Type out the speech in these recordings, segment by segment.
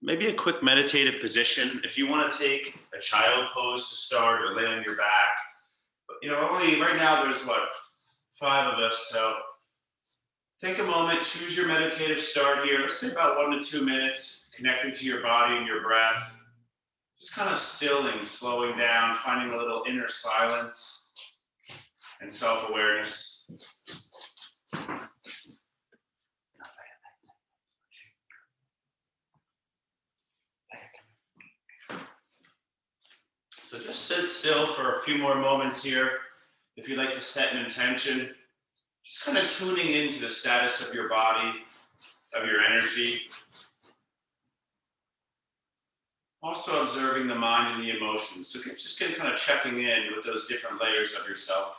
maybe a quick meditative position. If you want to take a child pose to start or lay on your back, but only right now there's what, 5 of us. So take a moment, choose your meditative start here. Let's say about 1 to 2 minutes, connecting to your body and your breath. Just kind of stilling, slowing down, finding a little inner silence and self-awareness. So just sit still for a few more moments here. If you'd like to set an intention, just kind of tuning into the status of your body, of your energy. Also observing the mind and the emotions. So just kind of checking in with those different layers of yourself.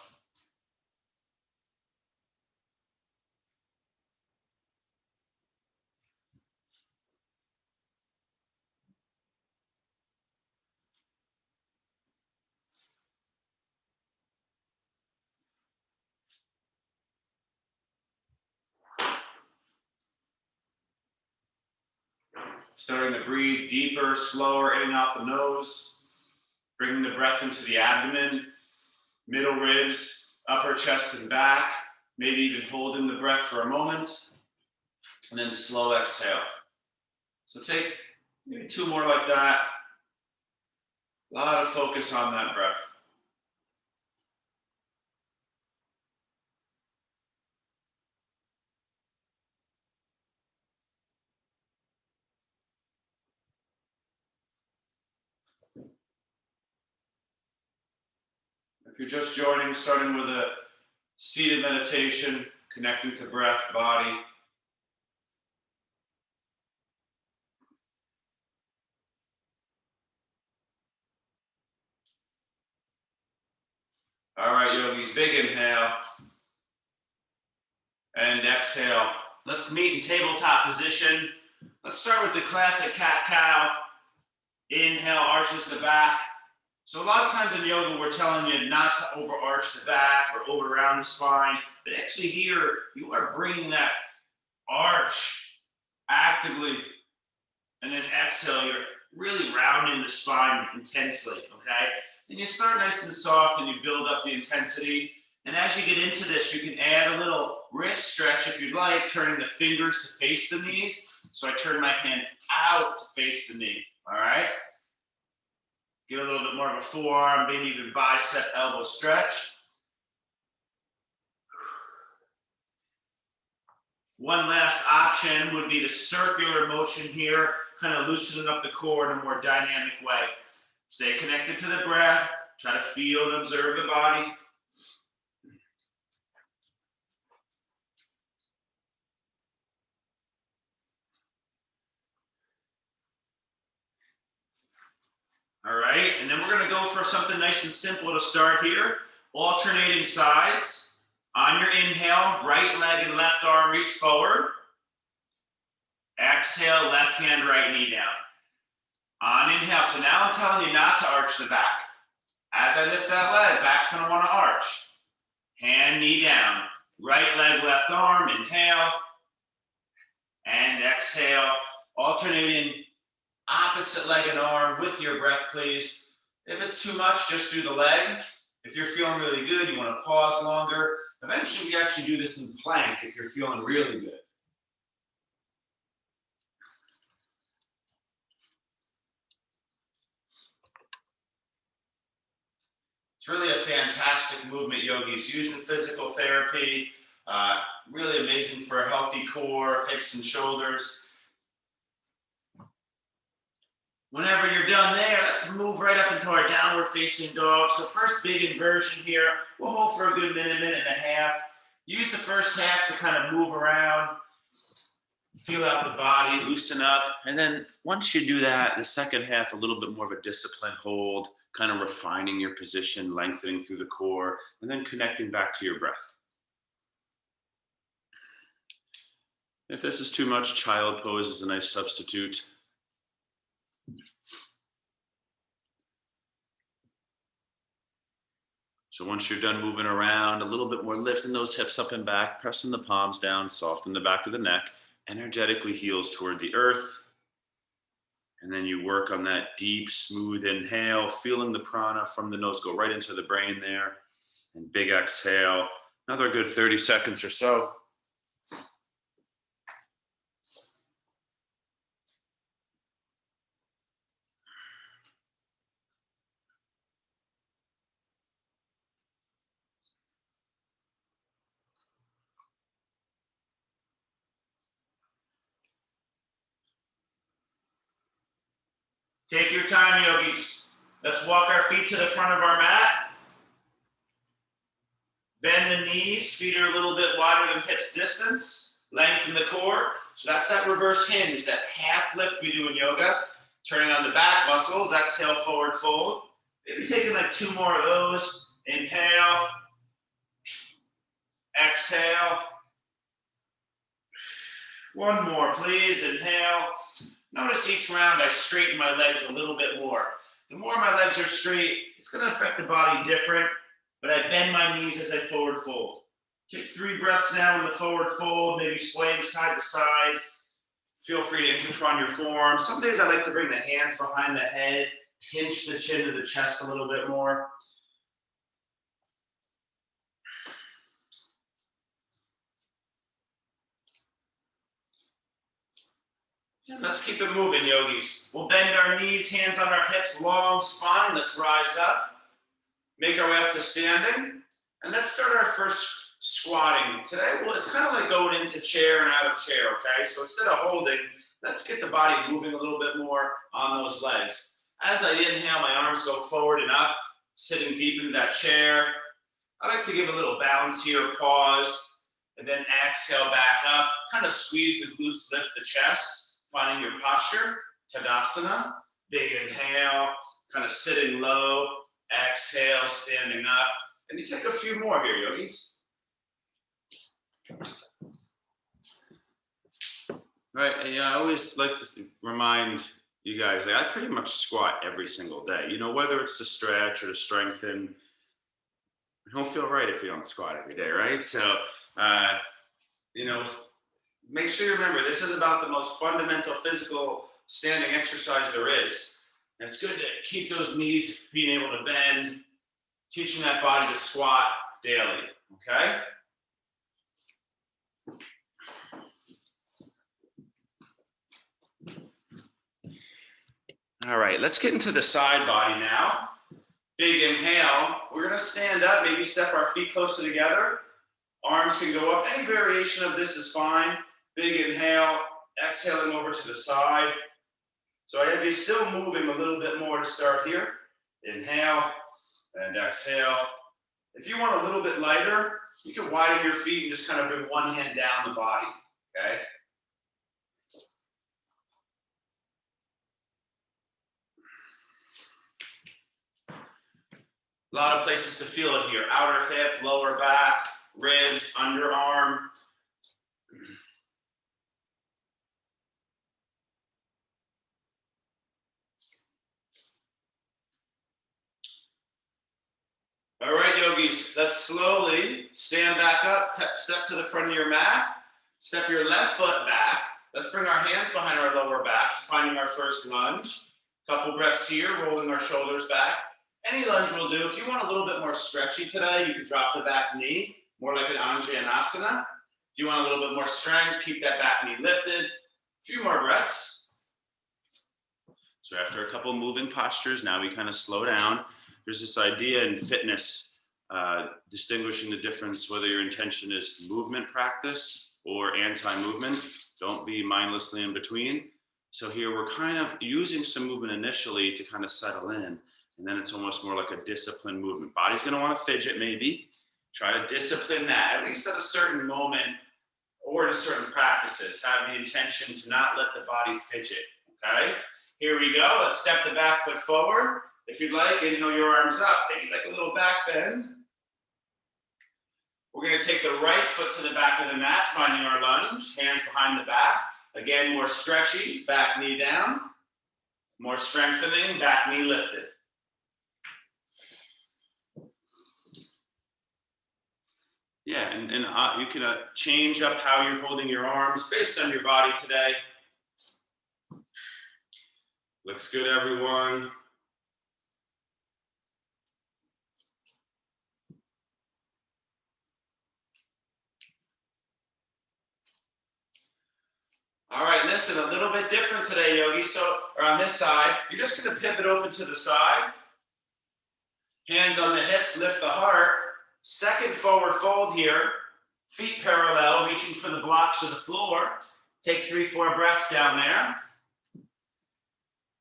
Starting to breathe deeper, slower, in and out the nose. Bringing the breath into the abdomen, middle ribs, upper chest and back. Maybe even holding the breath for a moment. And then slow exhale. So take maybe 2 more like that. A lot of focus on that breath. If you're just joining, starting with a seated meditation, connecting to breath, body. All right, yogis, big inhale. And exhale. Let's meet in tabletop position. Let's start with the classic cat-cow. Inhale, arches the back. So a lot of times in yoga, we're telling you not to overarch the back or over around the spine. But actually here, you are bringing that arch actively. And then exhale, you're really rounding the spine intensely, okay? And you start nice and soft and you build up the intensity. And as you get into this, you can add a little wrist stretch if you'd like, turning the fingers to face the knees. So I turn my hand out to face the knee, all right? Get a little bit more of a forearm, maybe even bicep elbow stretch. One last option would be the circular motion here, kind of loosening up the core in a more dynamic way. Stay connected to the breath, try to feel and observe the body. All right, and then we're gonna go for something nice and simple to start here. Alternating sides. On your inhale, right leg and left arm reach forward. Exhale, left hand, right knee down. On inhale, so now I'm telling you not to arch the back. As I lift that leg, back's gonna wanna arch. Hand, knee down. Right leg, left arm, inhale. And exhale, alternating opposite leg and arm with your breath, please. If it's too much, just do the leg. If you're feeling really good, you want to pause longer. Eventually, we actually do this in plank if you're feeling really good. It's really a fantastic movement, yogis. Used in physical therapy. Really amazing for a healthy core, hips and shoulders. Whenever you're done there, let's move right up into our downward facing dog. So first big inversion here. We'll hold for a good minute, minute and a half. Use the first half to kind of move around, feel out the body, loosen up. And then once you do that, the second half, a little bit more of a disciplined hold, kind of refining your position, lengthening through the core, and then connecting back to your breath. If this is too much, child pose is a nice substitute. So once you're done moving around, a little bit more lifting those hips up and back, pressing the palms down, soften the back of the neck, energetically heels toward the earth. And then you work on that deep, smooth inhale, feeling the prana from the nose go right into the brain there. And big exhale, another good 30 seconds or so. Take your time, yogis. Let's walk our feet to the front of our mat. Bend the knees, feet are a little bit wider than hips distance. Lengthen the core. So that's that reverse hinge, that half lift we do in yoga. Turning on the back muscles, exhale, forward fold. Maybe taking like 2 more of those. Inhale, exhale. 1 more, please. Inhale. Notice each round I straighten my legs a little bit more. The more my legs are straight, it's going to affect the body different, but I bend my knees as I forward fold. Take 3 breaths now in the forward fold, maybe swaying side to side. Feel free to intertwine your forearms. Some days I like to bring the hands behind the head, pinch the chin to the chest a little bit more. And let's keep it moving, yogis. We'll bend our knees, hands on our hips, long spine. Let's rise up. Make our way up to standing. And let's start our first squatting. Today, well, it's kind of like going into chair and out of chair, okay? So instead of holding, let's get the body moving a little bit more on those legs. As I inhale, my arms go forward and up, sitting deep into that chair. I like to give a little bounce here, pause, and then exhale back up. Kind of squeeze the glutes, lift the chest, finding your posture, Tadasana. Big inhale, kind of sitting low, exhale, standing up. And you take a few more here, yogis. Right, and I always like to remind you guys, like I pretty much squat every single day. You know, whether it's to stretch or to strengthen, it don't feel right if you don't squat every day, right? So, you know, make sure you remember, this is about the most fundamental physical standing exercise there is. And it's good to keep those knees being able to bend, teaching that body to squat daily, okay? All right, let's get into the side body now. Big inhale. We're gonna stand up, maybe step our feet closer together. Arms can go up. Any variation of this is fine. Big inhale, exhaling over to the side. So I have you still moving a little bit more to start here. Inhale and exhale. If you want a little bit lighter, you can widen your feet and just kind of bring one hand down the body, okay? A lot of places to feel it here. Outer hip, lower back, ribs, underarm. All right, yogis, let's slowly stand back up, step to the front of your mat, step your left foot back. Let's bring our hands behind our lower back, finding our first lunge. Couple breaths here, rolling our shoulders back. Any lunge will do. If you want a little bit more stretchy today, you can drop the back knee, more like an Anjaneyasana. If you want a little bit more strength, keep that back knee lifted. A few more breaths. So after a couple moving postures, now we kind of slow down. There's this idea in fitness, distinguishing the difference whether your intention is movement practice or anti-movement. Don't be mindlessly in between. So here we're kind of using some movement initially to kind of settle in. And then it's almost more like a disciplined movement. Body's going to want to fidget maybe. Try to discipline that, at least at a certain moment or in certain practices. Have the intention to not let the body fidget, okay? Here we go. Let's step the back foot forward. If you'd like, inhale your arms up. Maybe like a little back bend. We're going to take the right foot to the back of the mat, finding our lunge, hands behind the back. Again, more stretchy, back knee down. More strengthening, back knee lifted. Yeah, and you can change up how you're holding your arms based on your body today. Looks good, everyone. All right, listen, a little bit different today, yogi. Or on this side, you're just gonna pivot open to the side. Hands on the hips, lift the heart. Second forward fold here. Feet parallel, reaching for the blocks of the floor. Take 3-4 breaths down there.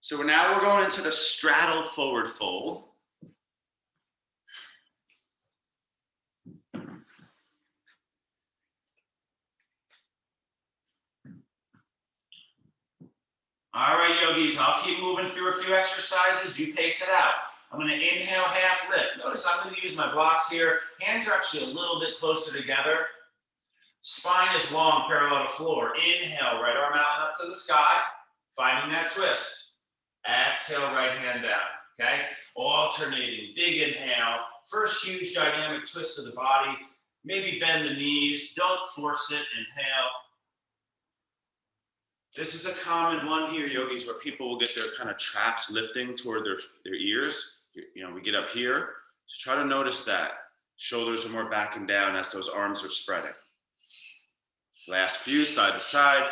So now we're going into the straddle forward fold. All right, yogis, I'll keep moving through a few exercises. You pace it out. I'm going to inhale, half lift. Notice I'm going to use my blocks here. Hands are actually a little bit closer together. Spine is long, parallel to floor. Inhale, right arm out up to the sky, finding that twist. Exhale, right hand down, okay? Alternating, big inhale. First huge dynamic twist of the body. Maybe bend the knees. Don't force it. Inhale. This is a common one here, yogis, where people will get their kind of traps lifting toward their ears. You know, we get up here. So try to notice that. Shoulders are more back and down as those arms are spreading. Last few, side to side.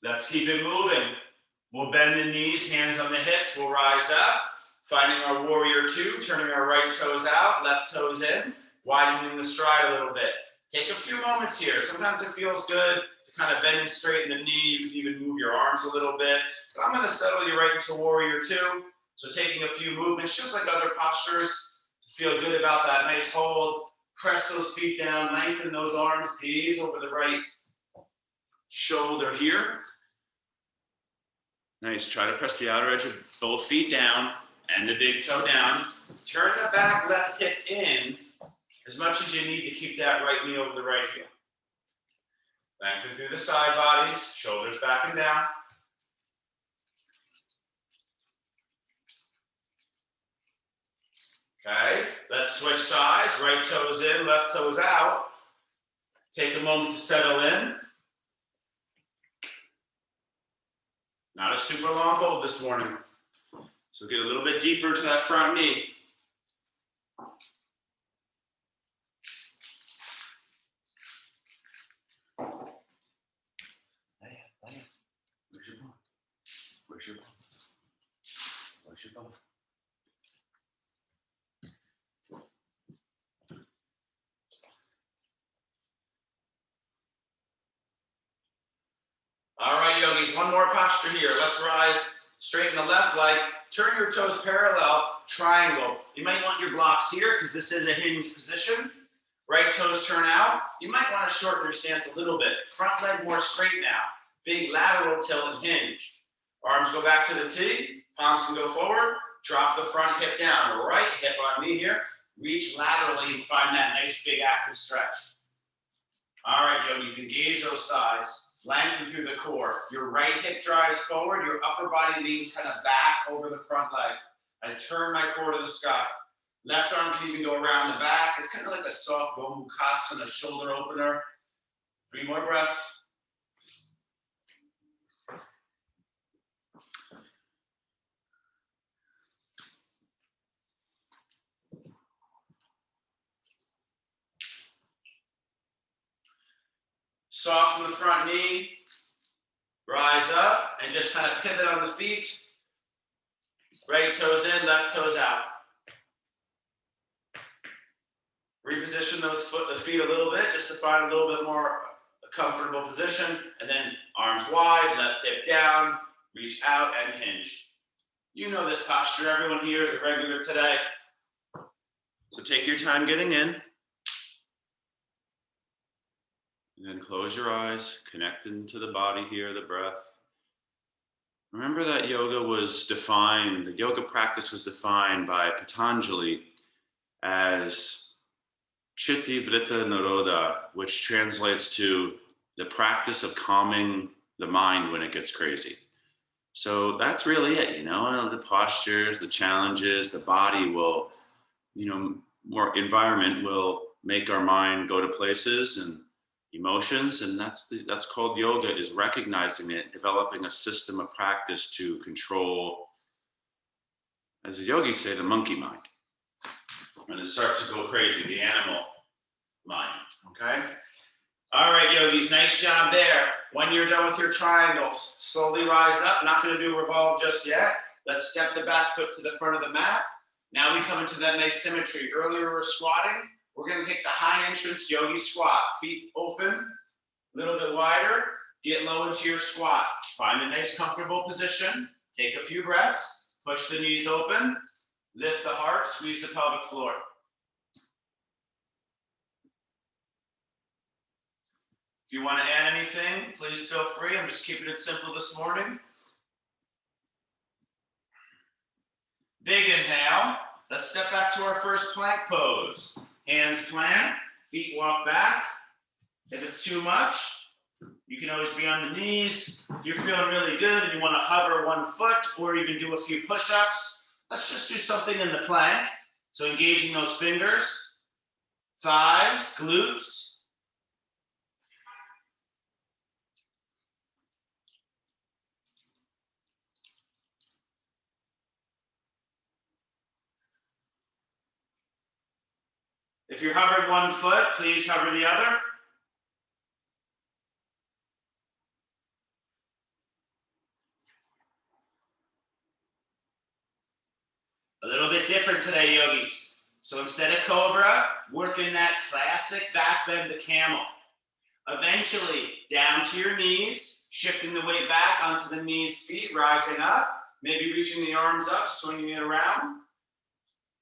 Let's keep it moving. We'll bend the knees, hands on the hips. We'll rise up, finding our warrior two, turning our right toes out, left toes in, widening the stride a little bit. Take a few moments here. Sometimes it feels good to kind of bend and straighten the knee. You can even move your arms a little bit. But I'm going to settle you right into warrior two. So taking a few movements, just like other postures, to feel good about that nice hold. Press those feet down, lengthen those arms, gaze over the right shoulder here. Nice, try to press the outer edge of both feet down and the big toe down. Turn the back left hip in as much as you need to keep that right knee over the right heel. Lengthen through the side bodies, shoulders back and down. Okay, let's switch sides, right toes in, left toes out. Take a moment to settle in. Not a super long hold this morning. So get a little bit deeper to that front knee. Where's your bone? Where's your bone? Where's your bone? All right, yogis, one more posture here. Let's rise, straighten the left leg, turn your toes parallel, triangle. You might want your blocks here because this is a hinged position. Right toes turn out. You might want to shorten your stance a little bit. Front leg more straight now. Big lateral tilt and hinge. Arms go back to the T, palms can go forward, drop the front hip down. Right hip on me here. Reach laterally and find that nice big active stretch. All right, yogis, engage those thighs. Lengthen through the core. Your right hip drives forward. Your upper body leans kind of back over the front leg. I turn my core to the sky. Left arm can even go around the back. It's kind of like a soft Gomukhasana shoulder opener. 3 more breaths. Soften the front knee. Rise up and just kind of pivot on the feet. Right toes in, left toes out. Reposition the feet a little bit just to find a little bit more a comfortable position. And then arms wide, left hip down, reach out and hinge. You know this posture. Everyone here is a regular today. So take your time getting in. And then close your eyes, connect into the body here, the breath. Remember that yoga was defined, the yoga practice was defined by Patanjali as Chitti Vritta Nirodha, which translates to the practice of calming the mind when it gets crazy. So that's really it, the postures, the challenges, the body will, more environment will make our mind go to places and emotions. And that's called yoga, is recognizing it, developing a system of practice to control, as the yogis say, the monkey mind. When it starts to go crazy, the animal mind, okay? All right, yogis, nice job there. When you're done with your triangles, slowly rise up. Not going to do revolve just yet. Let's step the back foot to the front of the mat. Now we come into that nice symmetry. Earlier we're squatting. We're going to take the high entrance yogi squat. Feet open, a little bit wider. Get low into your squat. Find a nice comfortable position. Take a few breaths. Push the knees open. Lift the heart. Squeeze the pelvic floor. If you want to add anything, please feel free. I'm just keeping it simple this morning. Big inhale. Let's step back to our first plank pose. Hands plant, feet walk back. If it's too much, you can always be on the knees. If you're feeling really good and you want to hover one foot or even do a few push-ups, let's just do something in the plank. So engaging those fingers, thighs, glutes. If you're hovering one foot, please hover the other. A little bit different today, yogis. So instead of cobra, working that classic back bend to camel. Eventually, down to your knees, shifting the weight back onto the knees, feet, rising up, maybe reaching the arms up, swinging it around.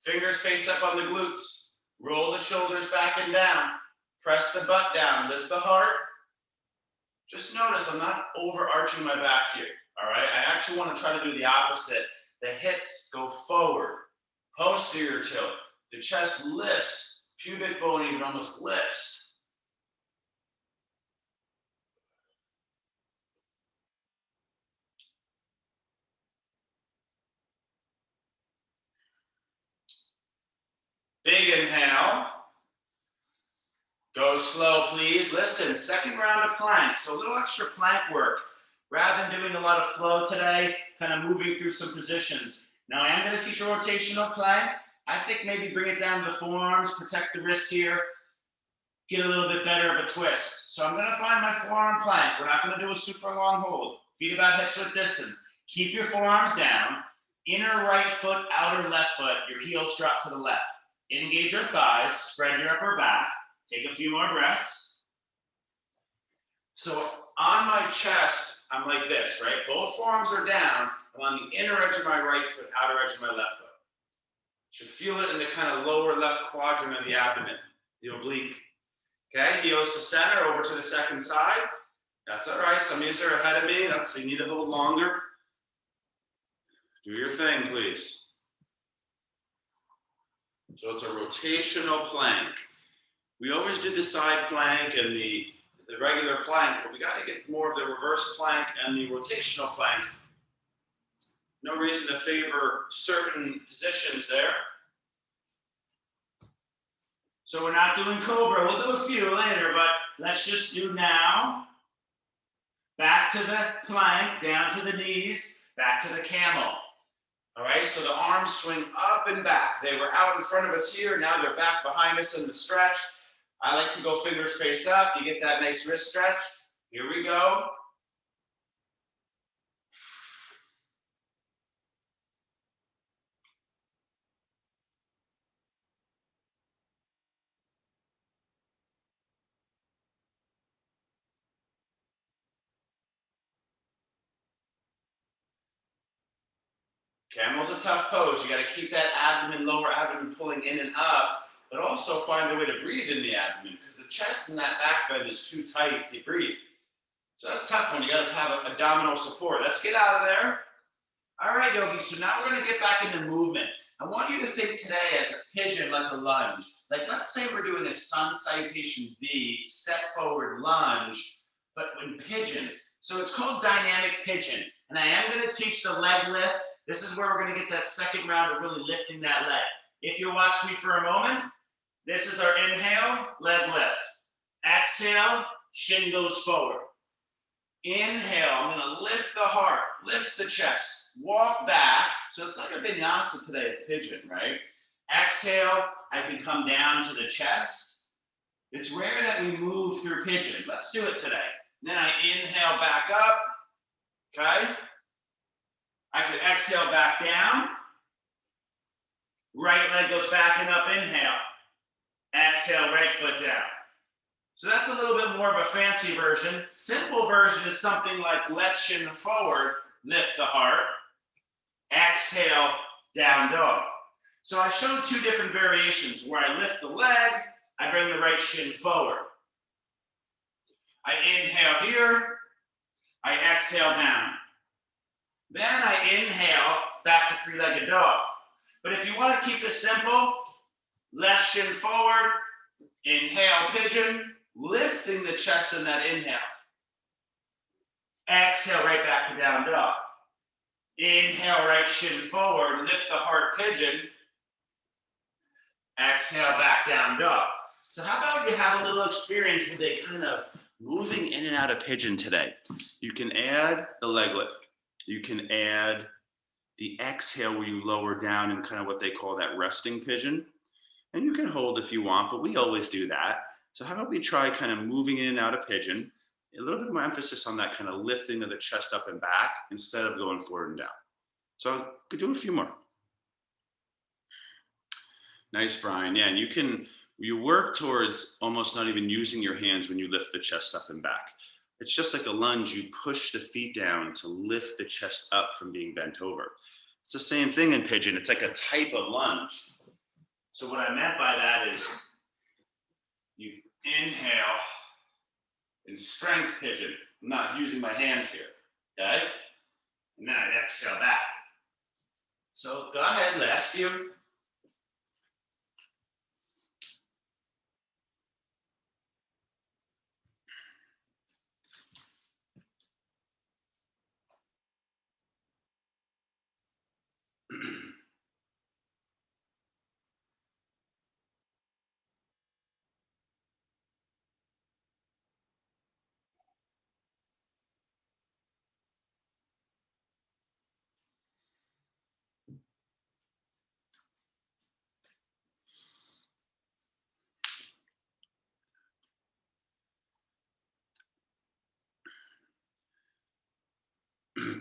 Fingers face up on the glutes. Roll the shoulders back and down. Press the butt down, lift the heart. Just notice I'm not overarching my back here, all right? I actually want to try to do the opposite. The hips go forward, posterior tilt. The chest lifts, pubic bone even almost lifts. Big inhale. Go slow, please. Listen, second round of plank. So a little extra plank work. Rather than doing a lot of flow today, kind of moving through some positions. Now I am going to teach a rotational plank. I think maybe bring it down to the forearms, protect the wrists here, get a little bit better of a twist. So I'm going to find my forearm plank. We're not going to do a super long hold. Feet about hips width distance. Keep your forearms down. Inner right foot, outer left foot. Your heels drop to the left. Engage your thighs. Spread your upper back. Take a few more breaths. So on my chest, I'm like this, right? Both forearms are down. I'm on the inner edge of my right foot, outer edge of my left foot. Should feel it in the kind of lower left quadrant of the abdomen, the oblique. Okay, heels to center, over to the second side. That's all right. Some of you are ahead of me. You need to hold longer. Do your thing, please. So it's a rotational plank. We always do the side plank and the regular plank, but we got to get more of the reverse plank and the rotational plank. No reason to favor certain positions there. So we're not doing cobra. We'll do a few later, but let's just do now. Back to the plank, down to the knees, back to the camel. All right, so the arms swing up and back. They were out in front of us here. Now they're back behind us in the stretch. I like to go fingers face up. You get that nice wrist stretch. Here we go. Camel's a tough pose. You got to keep that abdomen, lower abdomen pulling in and up, but also find a way to breathe in the abdomen because the chest and that back bend is too tight to breathe. So that's a tough one. You got to have abdominal support. Let's get out of there. All right, yogis. So now we're going to get back into movement. I want you to think today as a pigeon, like a lunge. Like let's say we're doing a sun salutation V, step forward lunge, but when pigeon. So it's called dynamic pigeon. And I am going to teach the leg lift. This is where we're going to get that second round of really lifting that leg. If you watch me for a moment, this is our inhale, leg lift. Exhale, shin goes forward. Inhale, I'm going to lift the heart, lift the chest, walk back. So it's like a vinyasa today, a pigeon, right? Exhale, I can come down to the chest. It's rare that we move through pigeon. Let's do it today. Then I inhale back up, okay? I can exhale back down. Right leg goes back and up, inhale. Exhale, right foot down. So that's a little bit more of a fancy version. Simple version is something like left shin forward, lift the heart. Exhale, down dog. So I showed two different variations where I lift the leg, I bring the right shin forward. I inhale here, I exhale down. Then I inhale back to three-legged dog. But if you want to keep this simple, left shin forward, inhale pigeon, lifting the chest in that inhale. Exhale right back to down dog. Inhale right shin forward, lift the heart pigeon. Exhale back down dog. So how about you have a little experience with a kind of moving in and out of pigeon today? You can add the leg lift. You can add the exhale where you lower down in kind of what they call that resting pigeon. And you can hold if you want, but we always do that. So how about we try kind of moving in and out of pigeon, a little bit more emphasis on that kind of lifting of the chest up and back instead of going forward and down. So I could do a few more. Nice, Brian. Yeah, and you work towards almost not even using your hands when you lift the chest up and back. It's just like a lunge. You push the feet down to lift the chest up from being bent over. It's the same thing in pigeon. It's like a type of lunge. So what I meant by that is you inhale in strength pigeon. I'm not using my hands here, okay? And then I exhale back. So go ahead, last few.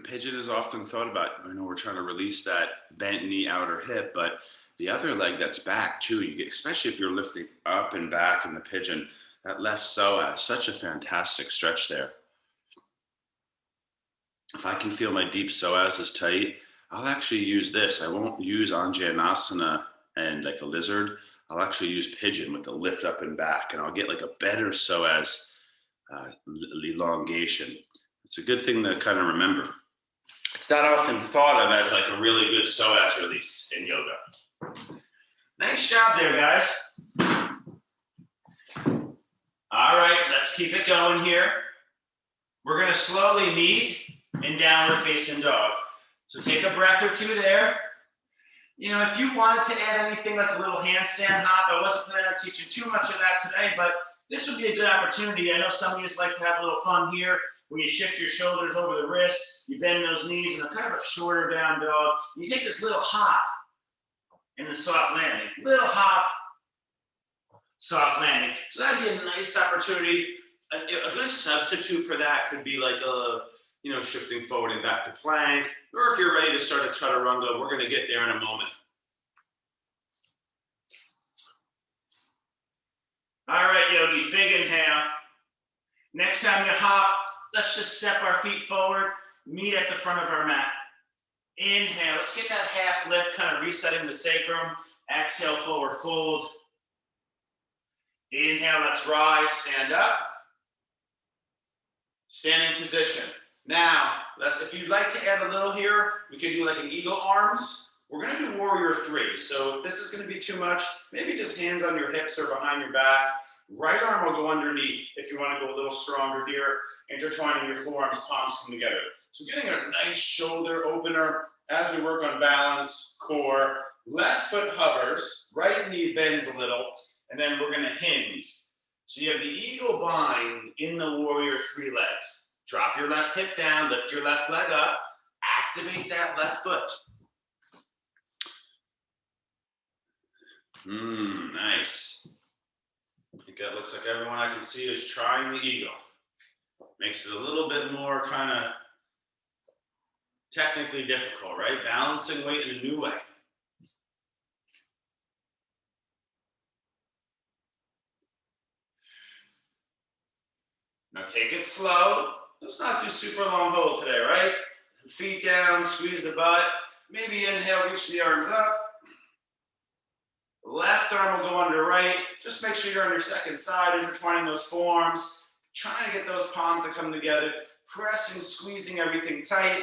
Pigeon is often thought about. I know we're trying to release that bent knee, outer hip, but the other leg that's back too, you get, especially if you're lifting up and back in the pigeon, that left psoas, such a fantastic stretch there. If I can feel my deep psoas is tight, I'll actually use this. I won't use Anjaneyasana and like a lizard. I'll actually use pigeon with the lift up and back, and I'll get like a better psoas elongation. It's a good thing to kind of remember. It's not often thought of as like a really good psoas release in yoga. Nice job there, guys. All right, let's keep it going here. We're going to slowly meet in downward facing dog. So take a breath or two there. You know, if you wanted to add anything like a little handstand hop, I wasn't planning on teaching too much of that today, but this would be a good opportunity. I know some of you just like to have a little fun here. When you shift your shoulders over the wrists, you bend those knees in a kind of a shorter down dog. You take this little hop in the soft landing. Little hop, soft landing. So that'd be a nice opportunity. A good substitute for that could be like shifting forward and back to plank. Or if you're ready to start a chaturanga, we're going to get there in a moment. All right, yogis, big inhale. Next time you hop, let's just step our feet forward, meet at the front of our mat. Inhale, let's get that half lift, kind of resetting the sacrum. Exhale, forward fold. Inhale, let's rise, stand up. Standing position. Now, if you'd like to add a little here, we can do like an eagle arms. We're going to do warrior 3. So if this is going to be too much, maybe just hands on your hips or behind your back. Right arm will go underneath if you want to go a little stronger here. Intertwining your forearms, palms come together. So getting a nice shoulder opener as we work on balance, core. Left foot hovers, right knee bends a little, and then we're gonna hinge. So you have the eagle bind in the warrior three legs. Drop your left hip down, lift your left leg up, activate that left foot. Nice. I think that looks like everyone I can see is trying the eagle. Makes it a little bit more kind of technically difficult, right? Balancing weight in a new way. Now take it slow. Let's not do super long hold today, right? Feet down, squeeze the butt. Maybe inhale, reach the arms up. Left arm will go under right. Just make sure you're on your second side, intertwining those forearms. Trying to get those palms to come together. Pressing, squeezing everything tight.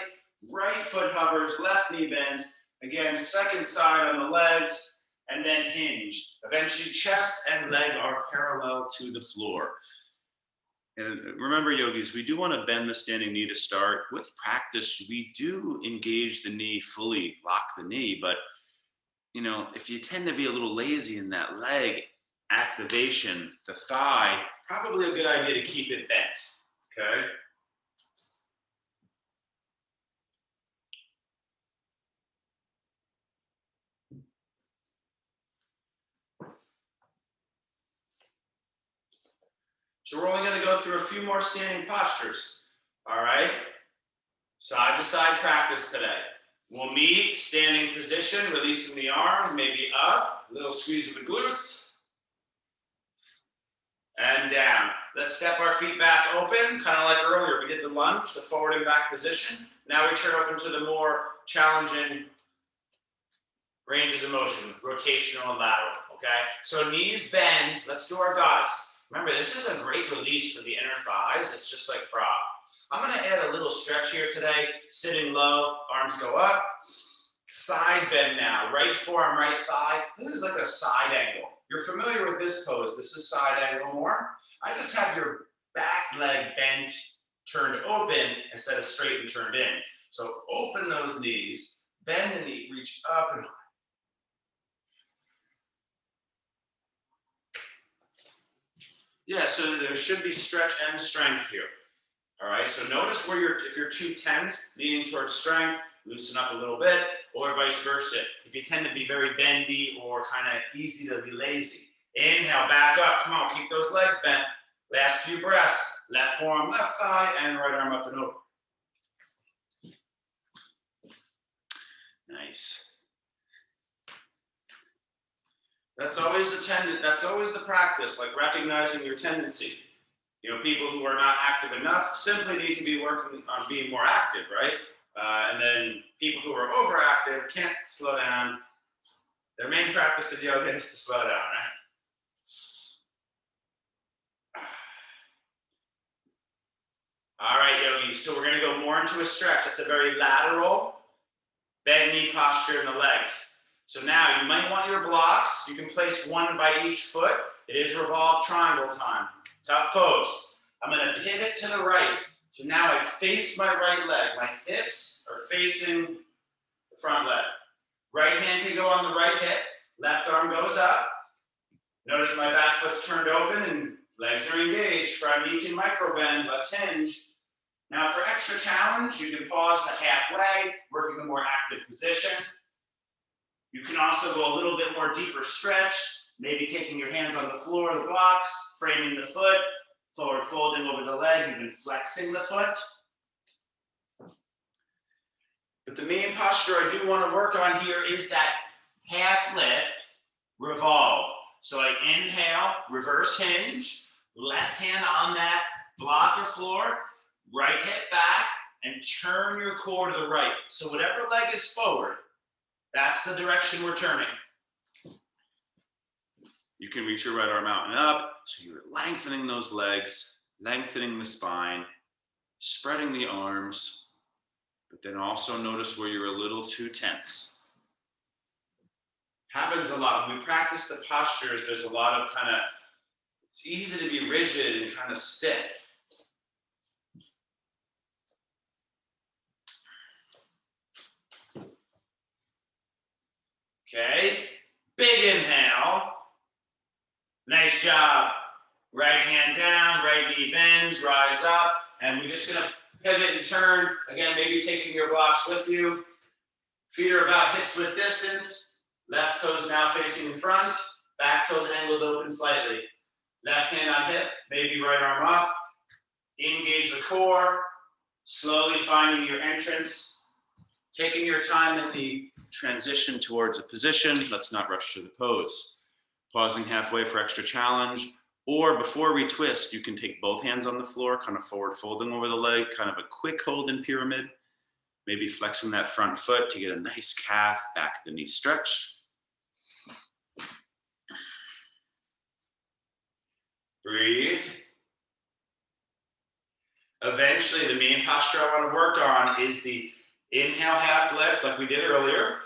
Right foot hovers, left knee bends. Again, second side on the legs, and then hinge. Eventually, chest and leg are parallel to the floor. And remember, yogis, we do want to bend the standing knee to start. With practice, we do engage the knee fully, lock the knee. But, you know, if you tend to be a little lazy in that leg activation, the thigh, probably a good idea to keep it bent, okay? So we're only going to go through a few more standing postures, all right? Side to side practice today. We'll meet, standing position, releasing the arms, maybe up, little squeeze of the glutes, and down. Let's step our feet back open, kind of like earlier. We did the lunge, the forward and back position. Now we turn open to the more challenging ranges of motion, rotational and lateral, okay? So knees bend, let's do our goddess. Remember, this is a great release for the inner thighs. It's just like frog. I'm gonna add a little stretch here today, sitting low, arms go up. Side bend now, right forearm, right thigh. This is like a side angle. You're familiar with this pose. This is side angle more. I just have your back leg bent, turned open instead of straight and turned in. So open those knees, bend the knee, reach up and yeah, so there should be stretch and strength here. All right, so notice where if you're too tense, leaning towards strength, loosen up a little bit, or vice versa. If you tend to be very bendy or kind of easy to be lazy. Inhale, back up, come on, keep those legs bent. Last few breaths, left forearm, left thigh, and right arm up and over. Nice. That's always the practice, like recognizing your tendency. You know, people who are not active enough simply need to be working on being more active, right? And then people who are overactive can't slow down. Their main practice of yoga is to slow down, right? All right, yogis, so we're gonna go more into a stretch. It's a very lateral, bend knee posture in the legs. So now you might want your blocks. You can place one by each foot. It is revolve triangle time. Tough pose. I'm gonna pivot to the right. So now I face my right leg. My hips are facing the front leg. Right hand can go on the right hip. Left arm goes up. Notice my back foot's turned open and legs are engaged. Front knee can micro bend. Let's hinge. Now for extra challenge, you can pause to halfway, working a more active position. You can also go a little bit more deeper stretch, maybe taking your hands on the floor of the blocks, framing the foot, forward folding over the leg, even flexing the foot. But the main posture I do want to work on here is that half lift, revolve. So I inhale, reverse hinge, left hand on that block or floor, right hip back, and turn your core to the right. So whatever leg is forward, that's the direction we're turning. You can reach your right arm out and up. So you're lengthening those legs, lengthening the spine, spreading the arms, but then also notice where you're a little too tense. Happens a lot. When we practice the postures, there's a lot of it's easy to be rigid and kind of stiff. Okay, big inhale. Nice job. Right hand down, right knee bends, rise up. And we're just gonna pivot and turn. Again, maybe taking your blocks with you. Feet are about hips width distance. Left toes now facing in front. Back toes angled open slightly. Left hand on hip, maybe right arm up. Engage the core. Slowly finding your entrance. Taking your time in the transition towards a position. Let's not rush to the pose. Pausing halfway for extra challenge. Or before we twist, you can take both hands on the floor, kind of forward folding over the leg, kind of a quick hold in pyramid. Maybe flexing that front foot to get a nice calf, back of the knee stretch. Breathe. Eventually, the main posture I want to work on is the inhale half lift like we did earlier.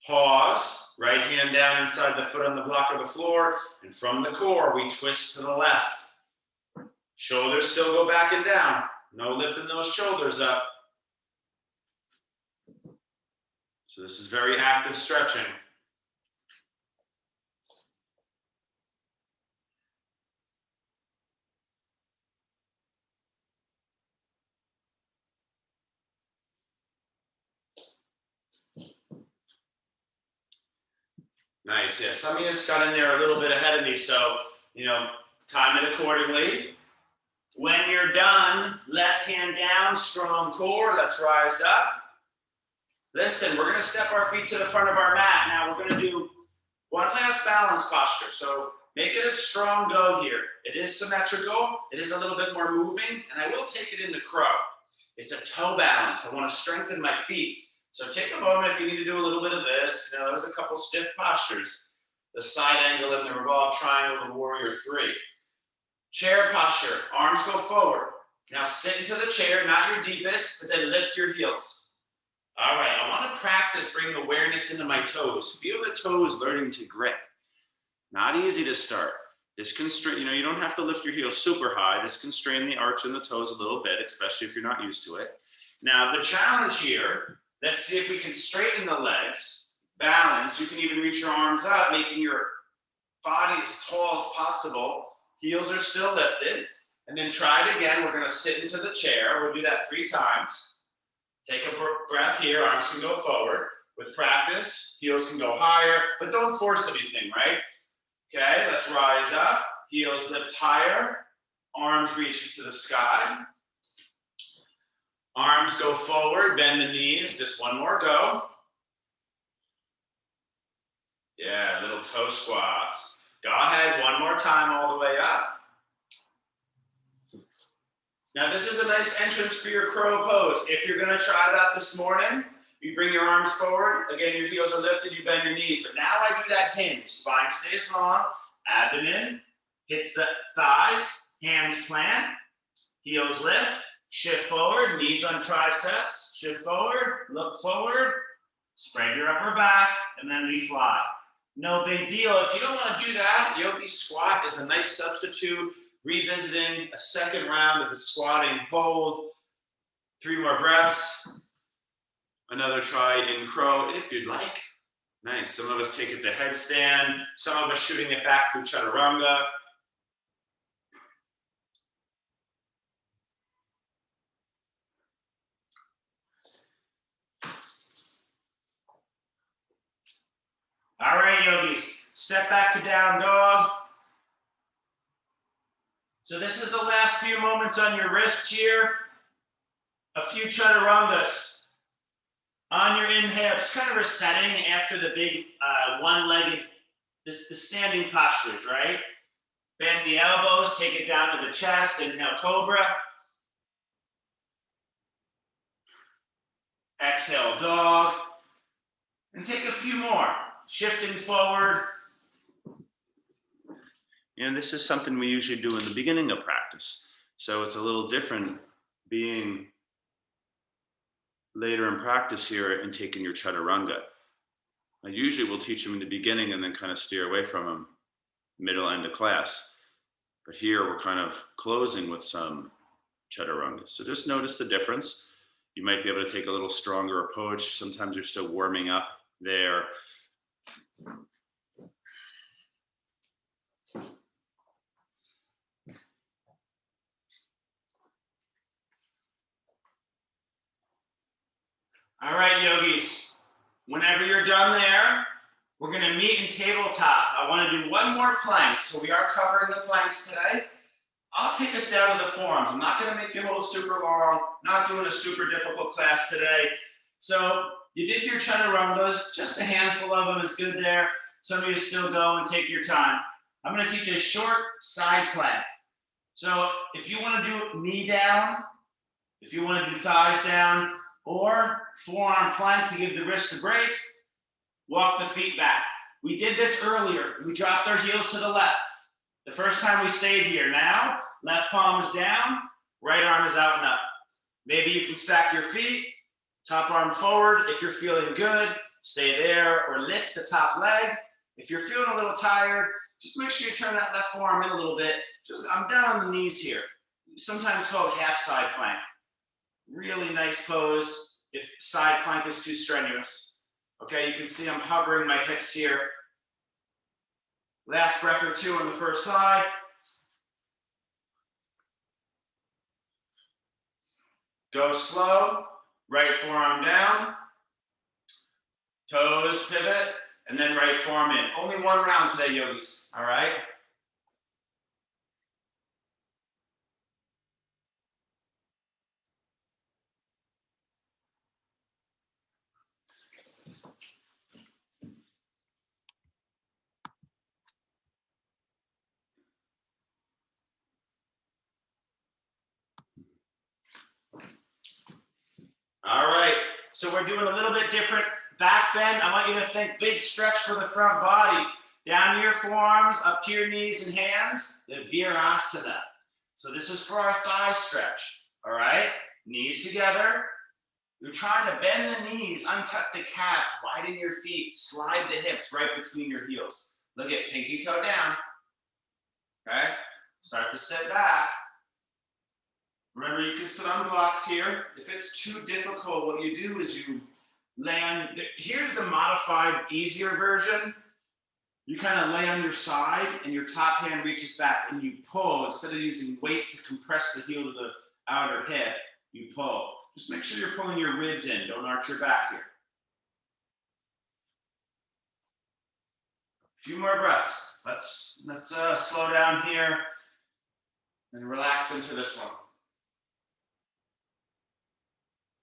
Pause, right hand down inside the foot on the block of the floor, and from the core, we twist to the left. Shoulders still go back and down. No lifting those shoulders up. So this is very active stretching. Nice, yeah, some of you just got in there a little bit ahead of me, so, time it accordingly. When you're done, left hand down, strong core, let's rise up. Listen, we're gonna step our feet to the front of our mat. Now we're gonna do one last balance posture, so make it a strong go here. It is symmetrical, it is a little bit more moving, and I will take it into crow. It's a toe balance, I wanna strengthen my feet. So take a moment if you need to do a little bit of this. There's a couple stiff postures. The side angle in the revolved triangle, the warrior three. Chair posture, arms go forward. Now sit into the chair, not your deepest, but then lift your heels. All right, I want to practice bringing awareness into my toes. Feel the toes learning to grip. Not easy to start. This can strain, you don't have to lift your heels super high. This can strain the arch in the toes a little bit, especially if you're not used to it. Now the challenge here, let's see if we can straighten the legs, balance. You can even reach your arms up, making your body as tall as possible. Heels are still lifted. And then try it again. We're gonna sit into the chair. We'll do that 3 times. Take a breath here, arms can go forward. With practice, heels can go higher, but don't force anything, right? Okay, let's rise up. Heels lift higher. Arms reach into the sky. Arms go forward, bend the knees. Just one more go. Yeah, little toe squats. Go ahead, one more time all the way up. Now this is a nice entrance for your crow pose. If you're gonna try that this morning, you bring your arms forward. Again, your heels are lifted, you bend your knees. But now I do that hinge. Spine stays long, abdomen hits the thighs, hands plant, heels lift, shift forward, knees on triceps, shift forward, look forward, spread your upper back, and then we fly. No big deal. If you don't want to do that, yogi squat is a nice substitute. Revisiting a second round of the squatting hold. 3 more breaths. Another try in crow if you'd like. Nice. Some of us take it to headstand. Some of us shooting it back through chaturanga. All right, yogis. Step back to down dog. So this is the last few moments on your wrist here. A few chaturangas. On your inhale, just kind of resetting after the big one-legged, the standing postures, right? Bend the elbows, take it down to the chest, inhale cobra. Exhale dog. And take a few more, shifting forward. This is something we usually do in the beginning of practice. So it's a little different being later in practice here and taking your chaturanga. I usually will teach them in the beginning and then kind of steer away from them middle end of class. But here we're kind of closing with some chaturangas. So just notice the difference. You might be able to take a little stronger approach. Sometimes you're still warming up there. All right, yogis. Whenever you're done there, we're going to meet in tabletop. I want to do one more plank. So we are covering the planks today. I'll take us down to the forms. I'm not going to make you hold super long. Not doing a super difficult class today. So you did your chaturangas. Just a handful of them is good there. Some of you still go and take your time. I'm going to teach a short side plank. So if you want to do knee down, if you want to do thighs down, or forearm plank to give the wrists a break, walk the feet back. We did this earlier. We dropped our heels to the left. The first time we stayed here. Now, left palm is down, right arm is out and up. Maybe you can stack your feet, top arm forward. If you're feeling good, stay there or lift the top leg. If you're feeling a little tired, just make sure you turn that left forearm in a little bit. I'm down on the knees here. Sometimes called half side plank. Really nice pose if side plank is too strenuous. Okay, you can see I'm hovering my hips here. Last breath or two on the first side. Go slow, right forearm down, toes pivot, and then right forearm in. Only one round today, yogis, all right? All right, so we're doing a little bit different back bend. I want you to think big stretch for the front body. Down to your forearms, up to your knees and hands, the Virasana. So this is for our thigh stretch, all right? Knees together. You're trying to bend the knees, untuck the calf, widen your feet, slide the hips right between your heels. Look at pinky toe down, okay? Start to sit back. Remember, you can sit on blocks here. If it's too difficult, what you do is you land. Here's the modified, easier version. You kind of lay on your side and your top hand reaches back and you pull. Instead of using weight to compress the heel to the outer hip, you pull. Just make sure you're pulling your ribs in. Don't arch your back here. A few more breaths. Let's slow down here and relax into this one.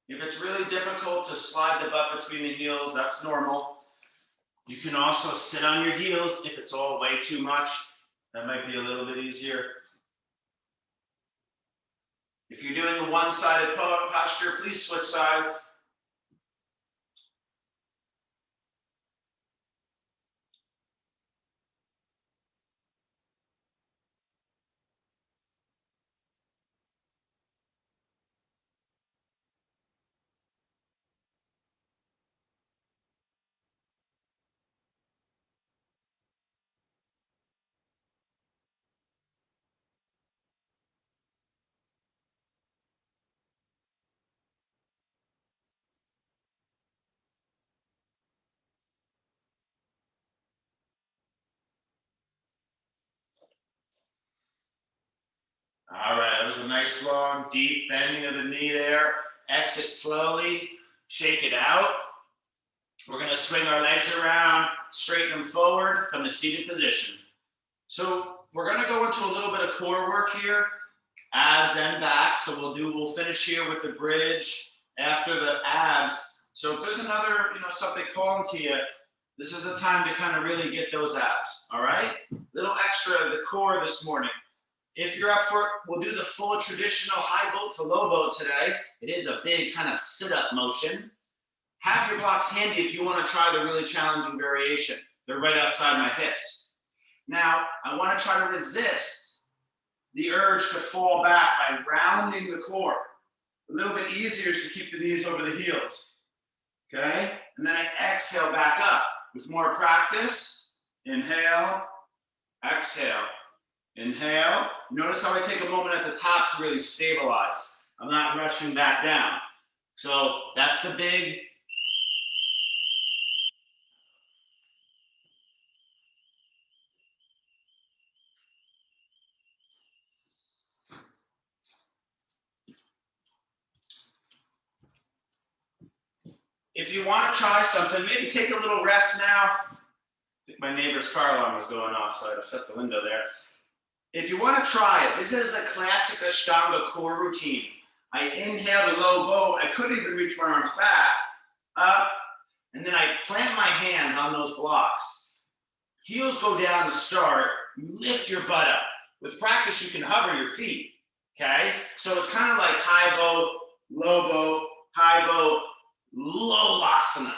If it's really difficult to slide the butt between the heels, that's normal. You can also sit on your heels if it's all way too much. That might be a little bit easier. If you're doing a one-sided posture, please switch sides. All right, that was a nice long, deep bending of the knee there. Exit slowly, shake it out. We're gonna swing our legs around, straighten them forward, come to seated position. So we're gonna go into a little bit of core work here, abs and back. So we'll finish here with the bridge after the abs. So if there's another, something calling to you, this is the time to kind of really get those abs, all right? Little extra, the core this morning. If you're up for it, we'll do the full traditional high boat to low boat today. It is a big kind of sit-up motion. Have your blocks handy if you want to try the really challenging variation. They're right outside my hips. Now, I want to try to resist the urge to fall back by rounding the core. A little bit easier is to keep the knees over the heels. Okay? And then I exhale back up. With more practice, inhale, exhale. Inhale. Notice how I take a moment at the top to really stabilize. I'm not rushing back down. So that's the big. If you want to try something, maybe take a little rest now. I think my neighbor's car alarm was going off, so I shut the window there. If you want to try it, this is the classic Ashtanga core routine. I inhale the low boat. I couldn't even reach my arms back, up, and then I plant my hands on those blocks. Heels go down to start. You lift your butt up. With practice, you can hover your feet, okay? So it's kind of like high boat, low boat, high boat, low asana.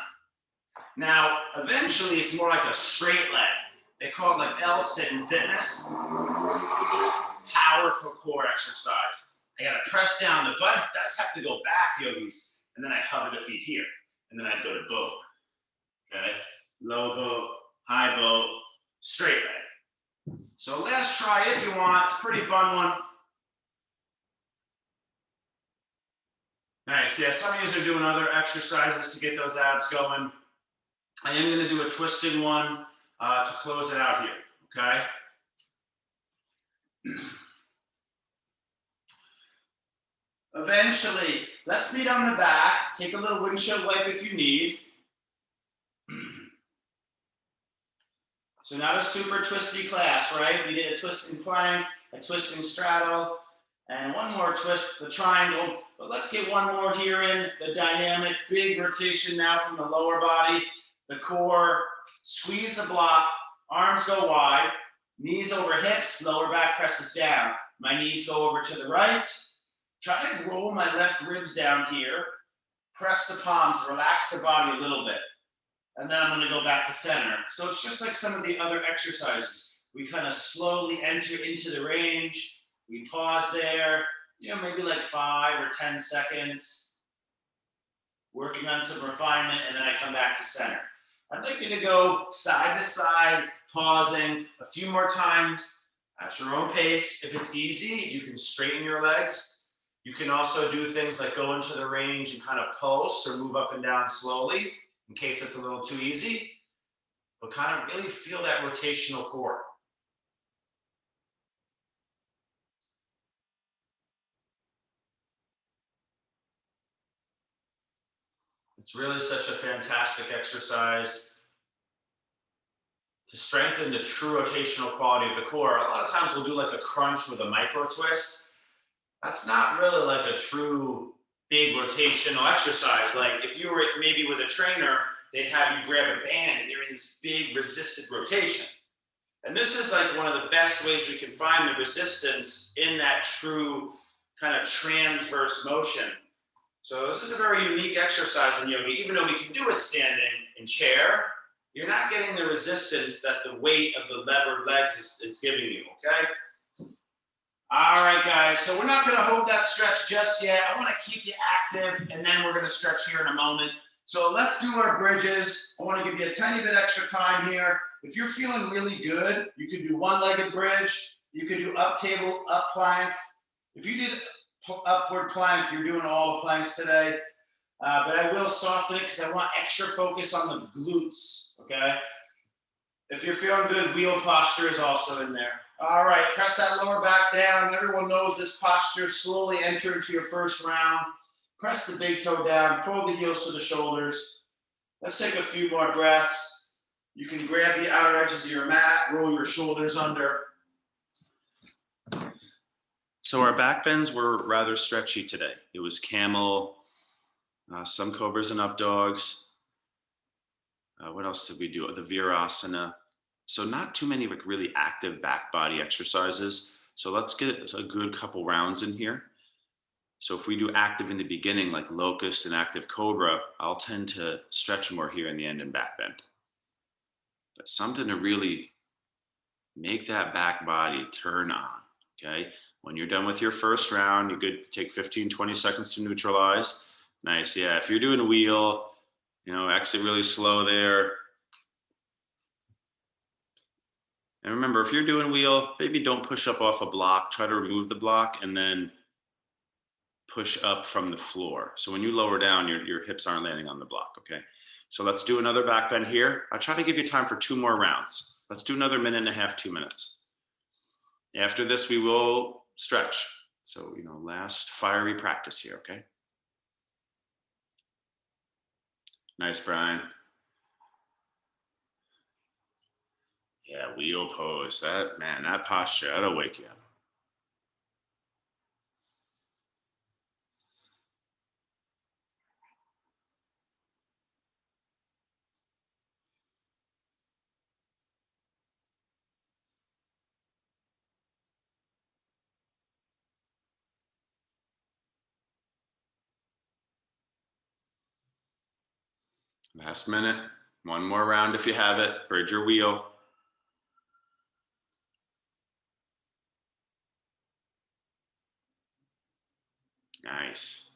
Now, eventually, it's more like a straight leg. They call it like L-sit in fitness. Powerful core exercise. I gotta press down. The butt does have to go back, yogis. And then I hover the feet here. And then I go to boat. Okay? Low boat, high boat, straight leg. So last try if you want. It's a pretty fun one. Nice. Yeah, some of you are doing other exercises to get those abs going. I am going to do a twisting one to close it out here. Okay? Eventually, let's meet on the back. Take a little windshield wipe if you need. So not a super twisty class, right? We did a twisting plank, a twisting straddle, and one more twist, the triangle. But let's get one more here in, the dynamic, big rotation now from the lower body, the core, squeeze the block, arms go wide, knees over hips, lower back presses down. My knees go over to the right. Try to roll my left ribs down here, press the palms, relax the body a little bit. And then I'm going to go back to center. So it's just like some of the other exercises. We kind of slowly enter into the range. We pause there, maybe like 5 or 10 seconds, working on some refinement, and then I come back to center. I'd like you to go side to side, pausing a few more times at your own pace. If it's easy, you can straighten your legs. You can also do things like go into the range and kind of pulse or move up and down slowly, in case it's a little too easy, but kind of really feel that rotational core. It's really such a fantastic exercise to strengthen the true rotational quality of the core. A lot of times we'll do like a crunch with a micro twist. That's not really like a true big rotational exercise. Like if you were maybe with a trainer, they'd have you grab a band and you're in this big resisted rotation. And this is like one of the best ways we can find the resistance in that true kind of transverse motion. So this is a very unique exercise in yoga. Even though we can do it standing in chair, you're not getting the resistance that the weight of the levered legs is giving you, okay? All right, guys, so we're not gonna hold that stretch just yet. I wanna keep you active, and then we're gonna stretch here in a moment. So let's do our bridges. I wanna give you a tiny bit extra time here. If you're feeling really good, you could do one-legged bridge. You could do up table, up plank. If you did upward plank, you're doing all the planks today. But I will soften it because I want extra focus on the glutes, okay? If you're feeling good, wheel posture is also in there. All right, press that lower back down. Everyone knows this posture. Slowly enter into your first round. Press the big toe down, pull the heels to the shoulders. Let's take a few more breaths. You can grab the outer edges of your mat, roll your shoulders under. So our back bends were rather stretchy today. It was camel, some cobras and up dogs. What else did we do? The virasana. So not too many like really active back body exercises. So let's get a good couple rounds in here. So if we do active in the beginning, like locust and active cobra, I'll tend to stretch more here in the end and back bend. But something to really make that back body turn on, okay? When you're done with your first round, you could take 15, 20 seconds to neutralize. Nice, yeah. If you're doing a wheel, exit really slow there. And remember, if you're doing wheel, maybe don't push up off a block. Try to remove the block and then push up from the floor. So when you lower down, your hips aren't landing on the block, okay? So let's do another back bend here. I'll try to give you time for 2 more rounds. Let's do another minute and a half, 2 minutes. After this, we will stretch. So, last fiery practice here, okay? Nice, Brian. Yeah, wheel pose. That, man, that posture, that'll wake you up. Last minute. One more round if you have it. Bridge your wheel. Nice.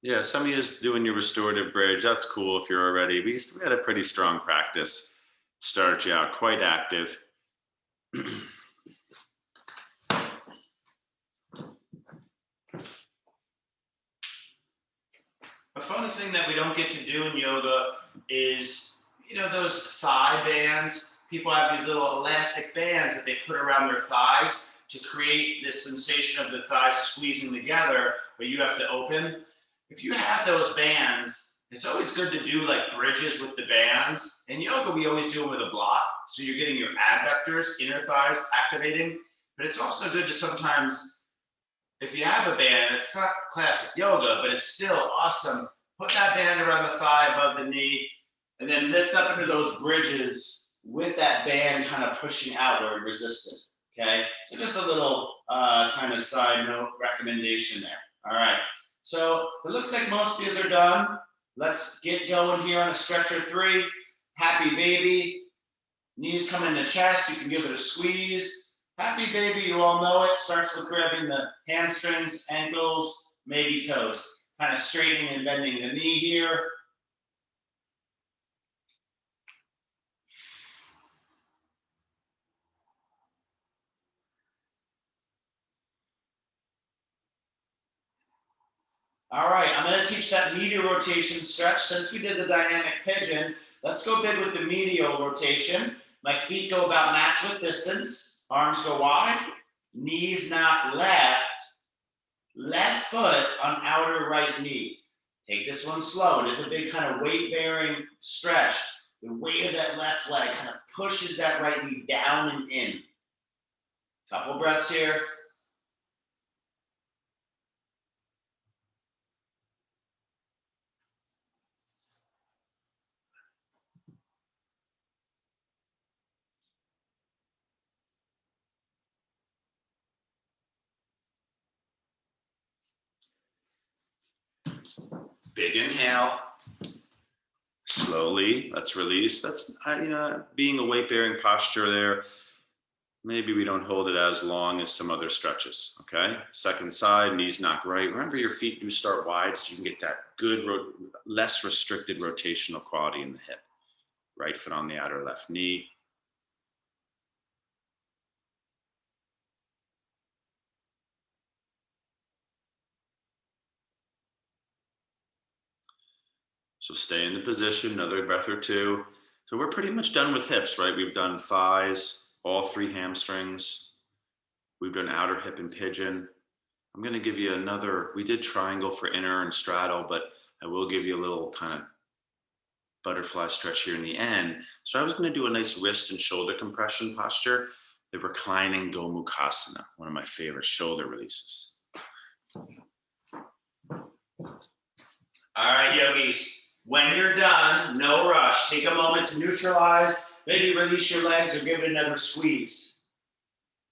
Yeah, some of you is doing your restorative bridge. That's cool if you're already. We had a pretty strong practice. Start you out quite active. A fun thing that we don't get to do in yoga is, those thigh bands. People have these little elastic bands that they put around their thighs to create this sensation of the thighs squeezing together, but you have to open. If you have those bands, it's always good to do like bridges with the bands. In yoga, we always do it with a block. So you're getting your adductors, inner thighs activating, but it's also good to sometimes, if you have a band, it's not classic yoga, but it's still awesome. Put that band around the thigh above the knee, and then lift up into those bridges with that band kind of pushing outward, resistant. Okay, so just a little kind of side note recommendation there. All right, so it looks like most of you are done. Let's get going here on a stretcher 3. Happy baby. Knees come into chest. You can give it a squeeze. Happy baby, you all know it. Starts with grabbing the hamstrings, ankles, maybe toes. Kind of straightening and bending the knee here. All right, I'm going to teach that medial rotation stretch. Since we did the dynamic pigeon, let's go big with the medial rotation. My feet go about match width distance. Arms go wide. Knees knock left. Left foot on outer right knee. Take this one slow. It is a big kind of weight-bearing stretch. The weight of that left leg kind of pushes that right knee down and in. Couple breaths here. Big inhale. Slowly, let's release. That's being a weight-bearing posture there. Maybe we don't hold it as long as some other stretches, okay? Second side, knees knock right. Remember, your feet do start wide so you can get that good, less restricted rotational quality in the hip. Right foot on the outer left knee. So stay in the position, another breath or two. So we're pretty much done with hips, right? We've done thighs, all 3 hamstrings. We've done outer hip and pigeon. I'm going to give you another, we did triangle for inner and straddle, but I will give you a little kind of butterfly stretch here in the end. So I was going to do a nice wrist and shoulder compression posture, the reclining Gomukhasana, one of my favorite shoulder releases. All right, yogis. When you're done, no rush. Take a moment to neutralize, maybe release your legs or give it another squeeze.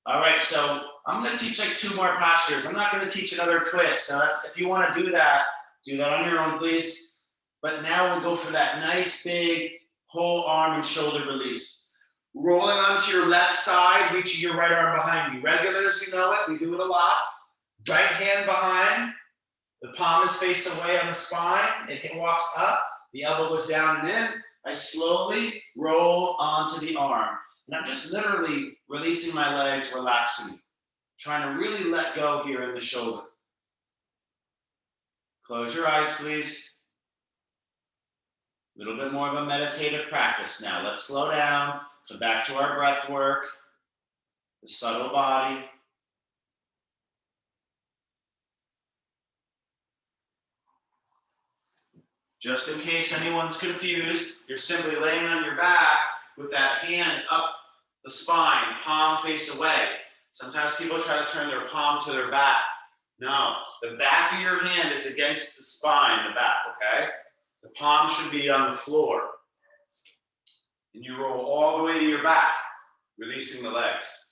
All right, so I'm going to teach like 2 more postures. I'm not going to teach another twist. So if you want to do that on your own, please. But now we'll go for that nice big whole arm and shoulder release. Rolling onto your left side, reaching your right arm behind you. Regulars, you know it. We do it a lot. Right hand behind. The palm is face away on the spine. It walks up. The elbow goes down and in. I slowly roll onto the arm. And I'm just literally releasing my legs, relaxing. Trying to really let go here in the shoulder. Close your eyes, please. A little bit more of a meditative practice now. Let's slow down. Come back to our breath work. The subtle body. Just in case anyone's confused, you're simply laying on your back with that hand up the spine, palm face away. Sometimes people try to turn their palm to their back. No, the back of your hand is against the spine, the back, okay? The palm should be on the floor. And you roll all the way to your back, releasing the legs.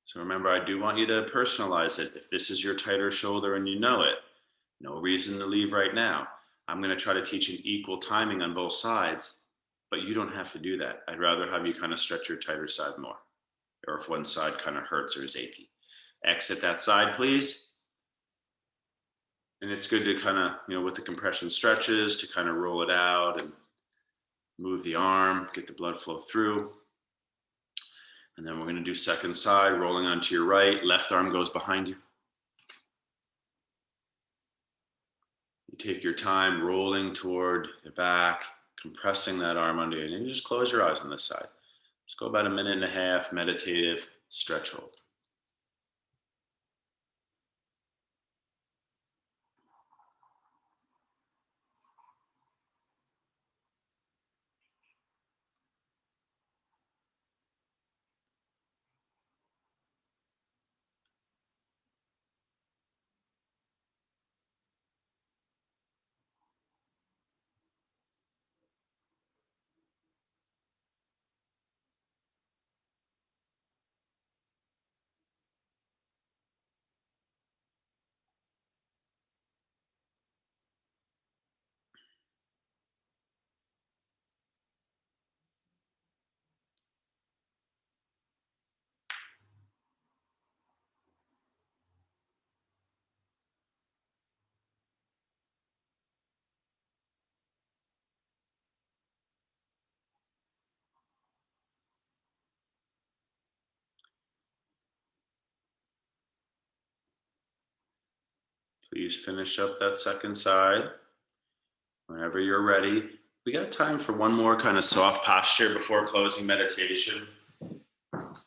So remember, I do want you to personalize it. If this is your tighter shoulder and you know it, no reason to leave right now. I'm going to try to teach an equal timing on both sides, but you don't have to do that. I'd rather have you kind of stretch your tighter side more, or if one side kind of hurts or is achy. Exit that side, please. And it's good to kind of, with the compression stretches, to kind of roll it out and move the arm, get the blood flow through. And then we're going to do second side, rolling onto your right. Left arm goes behind you. You take your time rolling toward the back, compressing that arm under you. And you just close your eyes on this side. Let's go about 1.5 minutes, meditative stretch hold. Please finish up that second side. Whenever you're ready. We got time for one more kind of soft posture before closing meditation.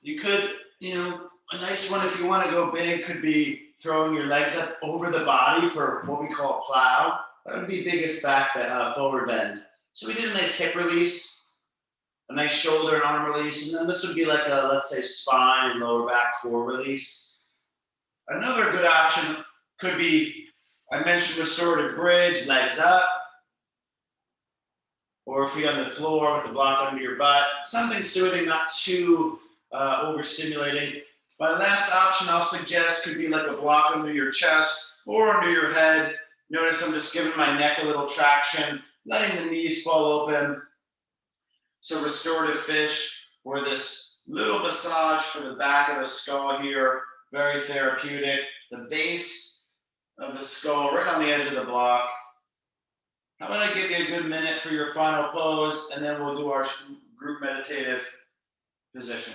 You could, a nice one if you want to go big could be throwing your legs up over the body for what we call a plow. That would be biggest forward bend. So we did a nice hip release, a nice shoulder and arm release, and then this would be like a, let's say, spine and lower back core release. Another good option could be, I mentioned restorative bridge, legs up, or feet on the floor with the block under your butt. Something soothing, not too overstimulating. My last option I'll suggest could be like a block under your chest or under your head. Notice I'm just giving my neck a little traction, letting the knees fall open. So restorative fish, or this little massage for the back of the skull here, very therapeutic. The base of the skull right on the edge of the block. How about I give you a good minute for your final pose, and then we'll do our group meditative position.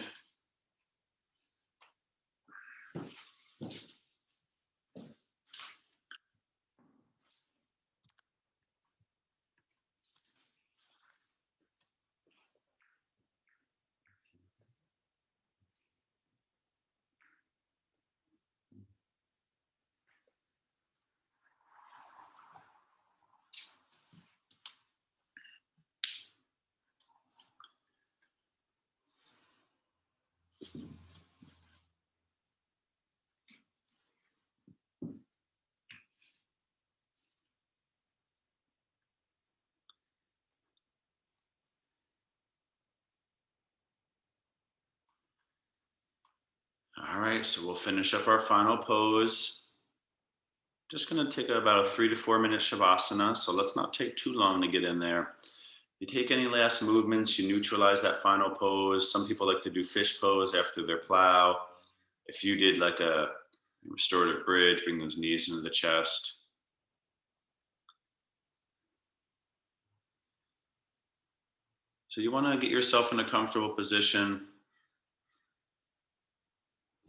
All right, so we'll finish up our final pose. Just going to take about a 3 to 4 minute Shavasana, so let's not take too long to get in there. If you take any last movements, you neutralize that final pose. Some people like to do fish pose after their plow. If you did like a restorative bridge, bring those knees into the chest. So you want to get yourself in a comfortable position.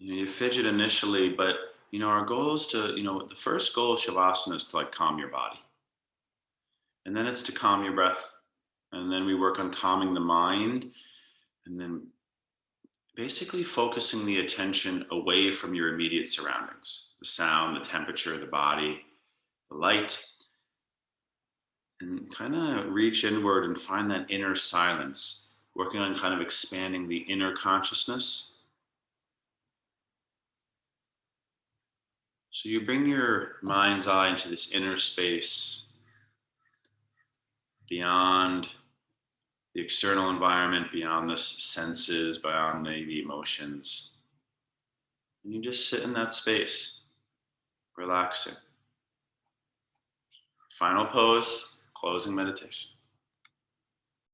You fidget initially, but our goal is to, the first goal of Shavasana is to calm your body. And then it's to calm your breath. And then we work on calming the mind, and then basically focusing the attention away from your immediate surroundings, the sound, the temperature, the body, the light, and kind of reach inward and find that inner silence, working on kind of expanding the inner consciousness. So you bring your mind's eye into this inner space beyond the external environment, beyond the senses, beyond the emotions. And you just sit in that space, relaxing. Final pose, closing meditation.